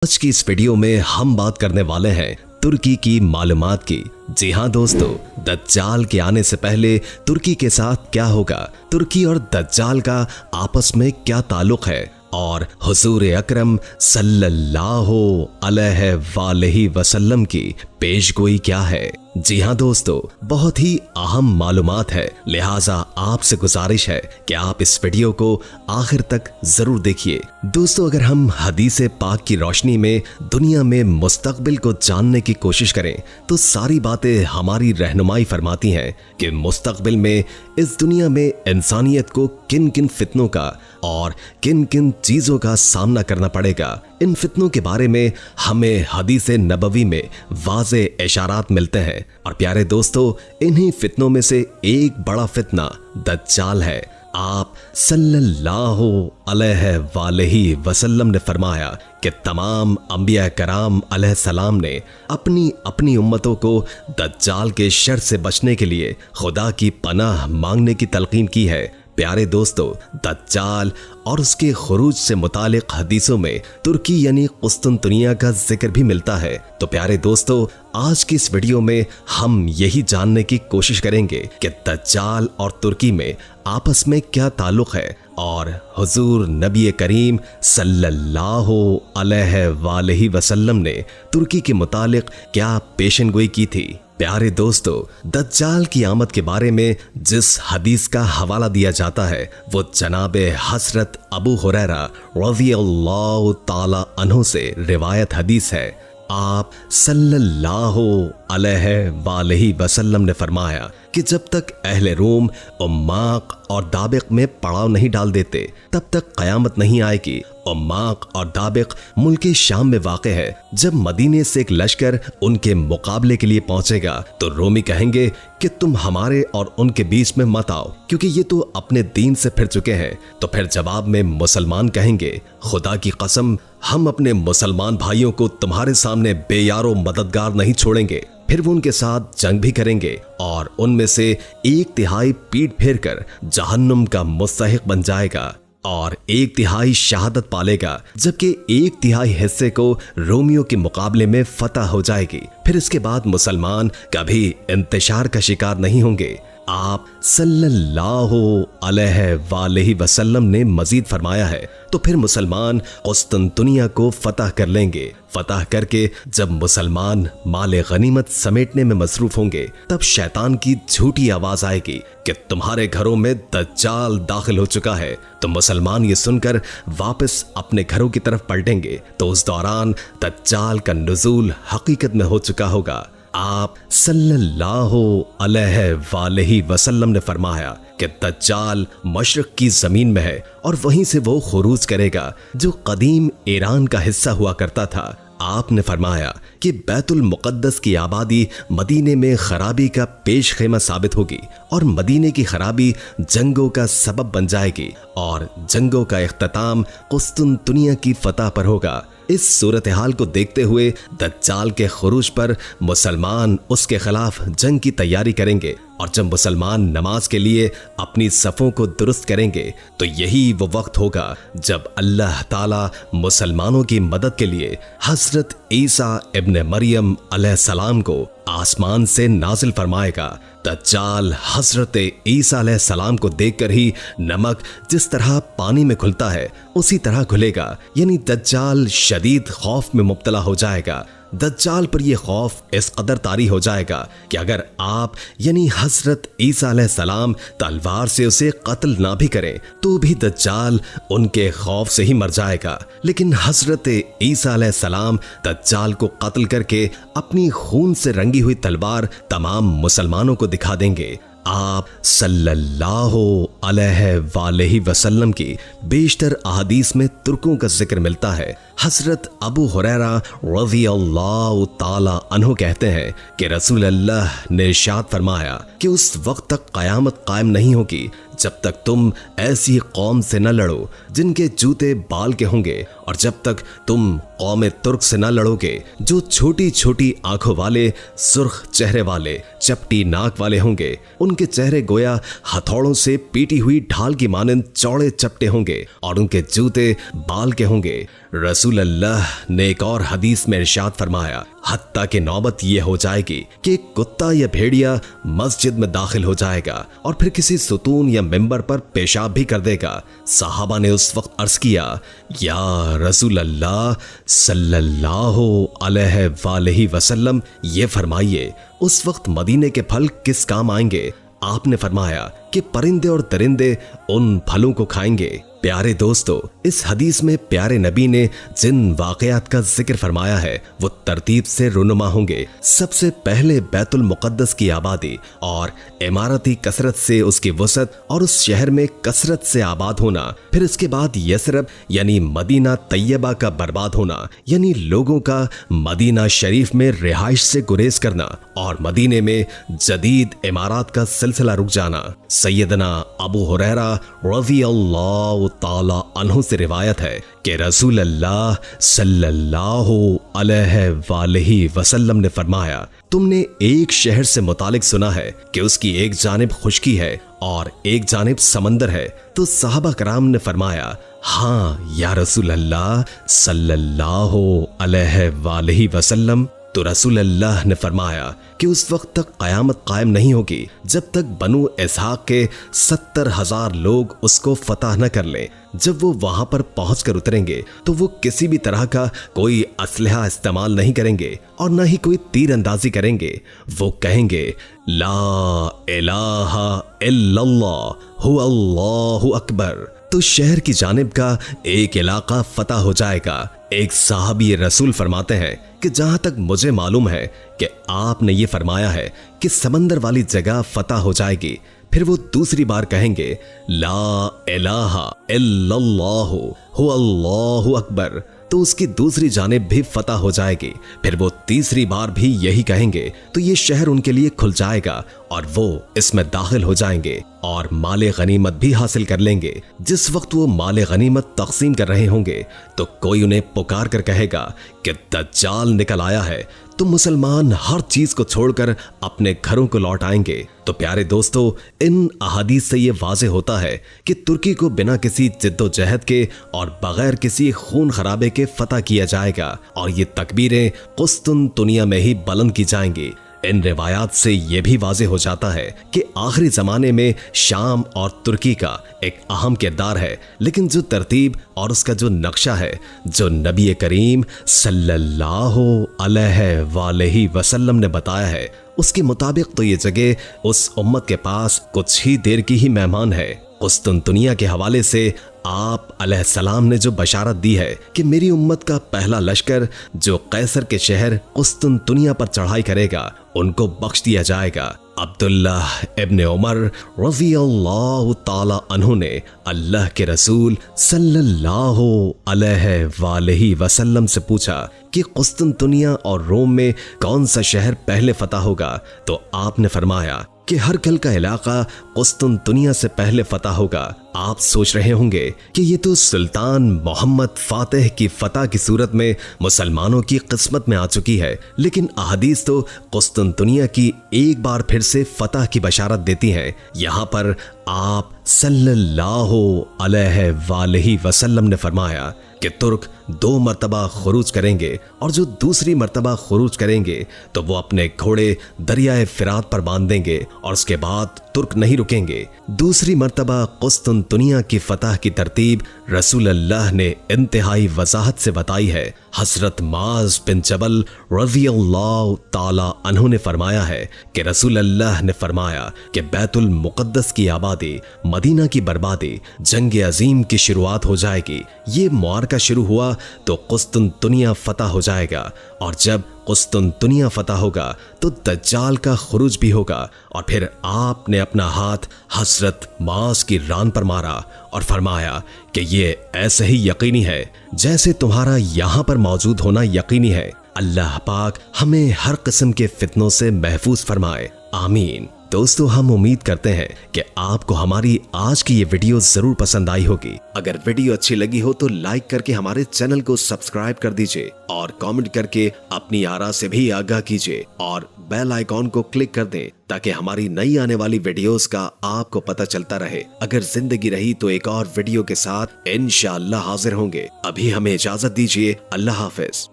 आज की इस वीडियो में हम बात करने वाले हैं तुर्की की मालूमात की। जी हाँ दोस्तों, दज्जाल के आने से पहले तुर्की के साथ क्या होगा, तुर्की और दज्जाल का आपस में क्या ताल्लुक है और हुजूर अकरम सल्लल्लाहु अलैहि वसल्लम की पेशगोई क्या है। जी हाँ दोस्तों, बहुत ही अहम मालूमात है, लिहाजा आपसे गुजारिश है कि आप इस वीडियो को आखिर तक जरूर देखिए। दोस्तों, अगर हम हदीस पाक की रोशनी में दुनिया में मुस्तकबिल को जानने की कोशिश करें तो सारी बातें हमारी रहनुमाई फरमाती हैं कि मुस्तकबिल में इस दुनिया में इंसानियत को किन किन फितनों का और किन किन चीजों का सामना करना पड़ेगा। इन फितनों के बारे में हमें हदीस नबवी में वाज़े इशारात मिलते हैं और प्यारे दोस्तों, इन्हीं फितनों में से एक बड़ा फितना दज्जाल है। आप सल्लल्लाहु अलैहि वसल्लम ने फरमाया कि तमाम अंबिया कराम अलैहिस्सलाम ने अपनी अपनी उम्मतों को दज्जाल के शर से बचने के लिए खुदा की पनाह मांगने की तलकीन की है। प्यारे दोस्तों, दज्जाल और उसके खुरूज से मुतालिक हदीसों में तुर्की यानी कुस्तुनतुनिया का जिक्र भी मिलता है। तो प्यारे दोस्तों, आज की इस वीडियो में हम यही जानने की कोशिश करेंगे कि दज्जाल और तुर्की में आपस में क्या ताल्लुक है और हुजूर नबी करीम सल्लल्लाहु अलैहि वसल्लम ने तुर्की के मुतालिक क्या पेशनगोई की थी। प्यारे दोस्तों, दज्जाल की आमद के बारे में जिस हदीस का हवाला दिया जाता है वो जनाबे हजरत अबू हुरैरा रज़ियल्लाहु ताला अन्हु से रिवायत हदीस है। आप सल्लल्लाहु अलैहि वसल्लम ने फरमाया कि जब तक अहले रोम उम्माक और दाबिक में पड़ाव नहीं डाल देते तब तक कयामत नहीं आएगी। उम्माक और दाबिक मुल्क शाम में वाक़े है। जब मदीने से एक लश्कर उनके मुकाबले के लिए पहुंचेगा तो रोमी कहेंगे कि तुम हमारे और उनके बीच में मत आओ क्योंकि ये तो अपने दीन से फिर चुके हैं। तो फिर जवाब में मुसलमान कहेंगे, खुदा की कसम, हम अपने मुसलमान भाइयों को तुम्हारे सामने बेयारो मददगार नहीं छोड़ेंगे। फिर वो उनके साथ जंग भी करेंगे और उनमें से 1/3 पीठ फेर कर जहन्नुम का मुस्तहिक बन जाएगा और 1/3 शहादत पालेगा, जबकि 1/3 हिस्से को रोमियो के मुकाबले में फतह हो जाएगी। फिर इसके बाद मुसलमान कभी इंतशार का शिकार नहीं होंगे। आप सल्लल्लाहु अलैहि वसल्लम ने मजीद फरमाया है तो फिर मुसलमान कुस्तुनतुनिया को फतह कर लेंगे। फतह करके जब मुसलमान माले गनीमत समेटने में मसरूफ होंगे तब शैतान की झूठी आवाज आएगी कि तुम्हारे घरों में दज्जाल दाखिल हो चुका है। तो मुसलमान ये सुनकर वापस अपने घरों की तरफ पलटेंगे तो उस दौरान दज्जाल का नुज़ूल हकीकत में हो चुका होगा। आप सल्लल्लाहु अलैहि वसल्लम ने फरमाया कि दज्जाल मशरक की जमीन में है और वहीं से वो खुरूज करेगा जो कदीम ईरान का हिस्सा हुआ करता था। आपने फरमाया कि बैतुल मुक़द्दस की आबादी मदीने में खराबी का पेश खेमा साबित होगी और मदीने की खराबी जंगों का सबब बन जाएगी और जंगों का इख्तिताम कुस्तुनतुनिया की फतह पर होगा। इस सूरत हाल को देखते हुए दज्जाल के खुरूज पर मुसलमान उसके खिलाफ जंग की तैयारी करेंगे और जब मुसलमान नमाज के लिए अपनी सफ़ों को दुरुस्त करेंगे तो यही वो वक्त होगा जब अल्लाह ताला मुसलमानों की मदद के लिए हजरत ईसा इब्न मरियम अलैहिस्सलाम को आसमान से नाजिल फरमाएगा। दज्जाल हजरत ईसा अलैहिस्सलाम को देखकर ही नमक जिस तरह पानी में घुलता है उसी तरह घुलेगा, यानी दज्जाल शदीद खौफ में मुब्तला हो जाएगा। दज्जाल पर यह खौफ इस कदर तारी हो जाएगा कि अगर आप यानी हजरत ईसा अलैहिस्सलाम तलवार से उसे कत्ल ना भी करें तो भी दज्जाल उनके खौफ से ही मर जाएगा। लेकिन हजरत ईसा अलैहिस्सलाम दज्जाल को कत्ल करके अपनी खून से रंगी हुई तलवार तमाम मुसलमानों को दिखा देंगे। आप सल्लल्लाहु अलैहि वसल्लम की बेशतर अहादीस में तुर्कों का जिक्र मिलता है। हजरत अबू हुरैरा रज़ियल्लाहु ताला अन्हु कहते हैं कि रसूल अल्लाह ने इरशाद फरमाया कि उस वक्त तक क़यामत कायम नहीं होगी जब तक तुम ऐसी कौम से न लड़ो जिनके जूते बाल के होंगे और जब तक तुम कौम तुर्क से न लड़ोगे जो छोटी छोटी आंखों वाले, सुर्ख चेहरे वाले, चपटी नाक वाले होंगे। उनके चेहरे गोया हथौड़ों से पीटी हुई ढाल की मानंद चौड़े चपटे होंगे और उनके जूते बाल के होंगे। रसूल रसूल अल्लाह ने एक और हदीस में इरशाद फरमाया, हत्ता कि नौबत ये हो जाएगी कि एक कुत्ता या भेड़िया मस्जिद में दाखिल हो जाएगा और फिर किसी सुतून या मिंबर पर पेशाब भी कर देगा। सहाबा ने उस वक्त अर्ज किया, या रसूल अल्लाह सल्लल्लाहु अलैहि वसल्लम, ये फरमाइए उस वक्त मदीने के फल किस काम आएंगे? आपने फरमाया कि परिंदे और दरिंदे उन फलों को खाएंगे। प्यारे दोस्तों, इस हदीस में प्यारे नबी ने जिन वाकयात का जिक्र फरमाया है वो तरतीब से रुनुमा होंगे। सबसे पहले बैतुल मुक़द्दस की आबादी और इमारती कसरत से उसकी वसत और उस शहर में कसरत से आबाद होना, फिर इसके बाद यसरब यानी मदीना तैयबा का बर्बाद होना, यानी लोगों का मदीना शरीफ में रिहाइश से गुरेज करना और मदीने में जदीद इमारात का सिलसिला रुक जाना। सैयदना अबू हुरैरा रज़ियल्लाहु ताला अन्हु से रिवायत है कि रसूल अल्लाह सल्लल्लाहु अलैहि वसल्लम ने फरमाया, तुमने एक शहर से मुतालिक सुना है कि उसकी एक जानिब खुश्की है और एक जानिब समंदर है? तो सहाबा कराम ने फरमाया, हाँ या रसूल अल्लाह सल्लल्लाहु अलैहि वसल्लम। तो रसूल अल्लाह ने फरमाया कि उस वक्त तक क़यामत कायम नहीं होगी जब तक बनु इसहाक के 70,000 लोग उसको फतह न कर लें। जब वो वहां पर पहुंच कर उतरेंगे तो वो किसी भी तरह का कोई असलहा इस्तेमाल नहीं करेंगे और न ही कोई तीर अंदाजी करेंगे। वो कहेंगे, ला इलाहा इल्लल्लाह हु अल्लाहु अकबर। तो शहर की जानिब का एक इलाका फतह हो जाएगा। एक साहबी रसूल फरमाते हैं कि जहां तक मुझे मालूम है कि आपने ये फरमाया है कि समंदर वाली जगह फतह हो जाएगी। फिर वो दूसरी बार कहेंगे, ला इलाहा इल्लल्लाहु हु अल्लाहु अकबर। तो उसकी दूसरी जानिब भी फतह हो जाएगी। फिर वो तीसरी बार भी यही कहेंगे तो ये शहर उनके लिए खुल जाएगा और वो इसमें दाखिल हो जाएंगे और माले गनीमत भी हासिल कर लेंगे। जिस वक्त वो माले गनीमत तकसीम कर रहे होंगे तो कोई उन्हें पुकार कर कहेगा कि दज्जाल निकल आया है। तो मुसलमान हर चीज को छोड़कर अपने घरों को लौट आएंगे। तो प्यारे दोस्तों, इन अहादीस से ये वाज़ेह होता है कि तुर्की को बिना किसी जिद्दोजहद के और बगैर किसी खून खराबे के फतह किया जाएगा और ये तकबीरें कुस्तुनतुनिया में ही बुलंद की जाएंगी। इन रिवायात से यह भी वाज़ेह हो जाता है कि आखिरी जमाने में शाम और तुर्की का एक अहम किरदार है, लेकिन जो तरतीब और उसका जो नक्शा है जो नबी करीम सल्लल्लाहु अलैहि वसल्लम ने बताया है उसके मुताबिक तो ये जगह उस उम्मत के पास कुछ ही देर की ही मेहमान है। कुस्तुनतुनिया के हवाले से आप अलैहिस्सलाम ने जो बशारत दी है कि मेरी उम्मत का पहला लश्कर जो कैसर के शहर कुस्तुनतुनिया पर चढ़ाई करेगा उनको बख्श दिया जाएगा। अब्दुल्लाह इब्न उमर रज़ियल्लाहु ताला अन्हु ने अल्लाह के रसूल सल्लल्लाहु अलैहि वसल्लम से पूछा कि कुस्तुनतुनिया और रोम में कौन सा शहर पहले फतह होगा? तो आपने फरमाया कि हर कल का इलाका कुस्तुनतुनिया से पहले फतह होगा। आप सोच रहे होंगे कि ये तो सुल्तान मोहम्मद फातिह की फतह की सूरत में मुसलमानों की किस्मत में आ चुकी है, लेकिन अहादीस तो कुस्तुनतुनिया की एक बार फिर से फतह की बशारत देती हैं। यहाँ पर आप सल्लल्लाहु अलैहि वसल्लम ने फरमाया कि तुर्क 2 मरतबा खुरूज करेंगे और जो दूसरी मरतबा खुरूज करेंगे तो वो अपने घोड़े दरियाए फिरात पर बांध देंगे और उसके बाद तुर्क नहीं रुकेंगे। दूसरी मरतबा कुस्तुनतुनिया की फतह की तरतीब रसूल अल्लाह ने इंतहाई वजाहत से बताई है। हजरत माज बिन जबल रज़ियल्लाहु ताला अन्हु ने फरमाया है कि रसूल अल्लाह ने फरमाया कि बैतुल मुक़द्दस की आबादी, मदीना की बर्बादी, जंग अजीम की शुरुआत हो जाएगी। ये मुआरका शुरू हुआ तो कुस्तुनतुनिया फतह हो जाएगा और जब कुस्तुनतुनिया फतह होगा तो दज्जाल का खुरूज भी होगा। और फिर आपने अपना हाथ हजरत मास की रान पर मारा और फरमाया कि ये ऐसे ही यकीनी है जैसे तुम्हारा यहाँ पर मौजूद होना यकीनी है। अल्लाह पाक हमें हर किस्म के फितनों से महफूज फरमाए, आमीन। दोस्तों हम उम्मीद करते हैं कि आपको हमारी आज की ये वीडियो जरूर पसंद आई होगी। अगर वीडियो अच्छी लगी हो तो लाइक करके हमारे चैनल को सब्सक्राइब कर दीजिए और कमेंट करके अपनी आरा से भी आगाह कीजिए और बेल आइकॉन को क्लिक कर दें ताकि हमारी नई आने वाली वीडियोस का आपको पता चलता रहे। अगर जिंदगी रही तो एक और वीडियो के साथ इंशाअल्लाह हाजिर होंगे। अभी हमें इजाजत दीजिए। अल्लाह हाफिज।